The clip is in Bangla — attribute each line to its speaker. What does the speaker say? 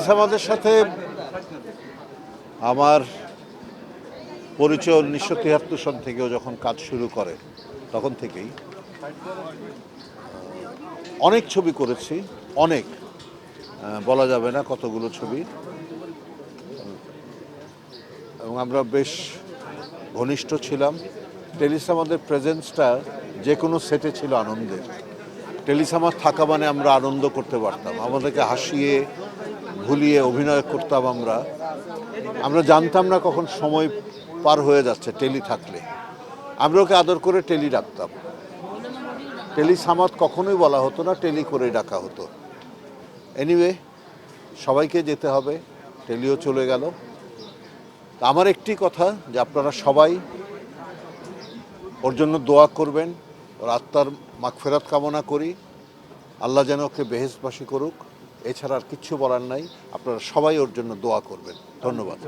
Speaker 1: টেলিসামাদের সাথে আমার পরিচয় 1973 সন থেকেও যখন কাজ শুরু করে তখন থেকেই অনেক ছবি করেছি, অনেক বলা যাবে না কতগুলো ছবি, এবং আমরা বেশ ঘনিষ্ঠ ছিলাম। টেলিসামাদের প্রেজেন্সটা যে কোনো সেটে ছিল আনন্দের। টেলিসামাদ থাকা মানে আমরা আনন্দ করতে পারতাম, আমাদেরকে হাসিয়ে ভুলিয়ে অভিনয় করতাম। আমরা জানতাম না কখন সময় পার হয়ে যাচ্ছে টেলি থাকলে। আমরা ওকে আদর করে টেলি ডাকতাম। টেলিসামাদ কখনোই বলা হতো না, টেলি করে ডাকা হতো। এনিওয়ে, সবাইকে যেতে হবে, টেলিও চলে গেল। আমার একটি কথা, যে আপনারা সবাই ওর জন্য দোয়া করবেন, ওর আত্মার মাগফিরাত কামনা করি। আল্লাহ যেন ওকে বেহেশতবাসী করুক, এছাড়া আর কিচ্ছু বলার নাই। আপনারা সবাই ওর জন্য দোয়া করবেন। ধন্যবাদ।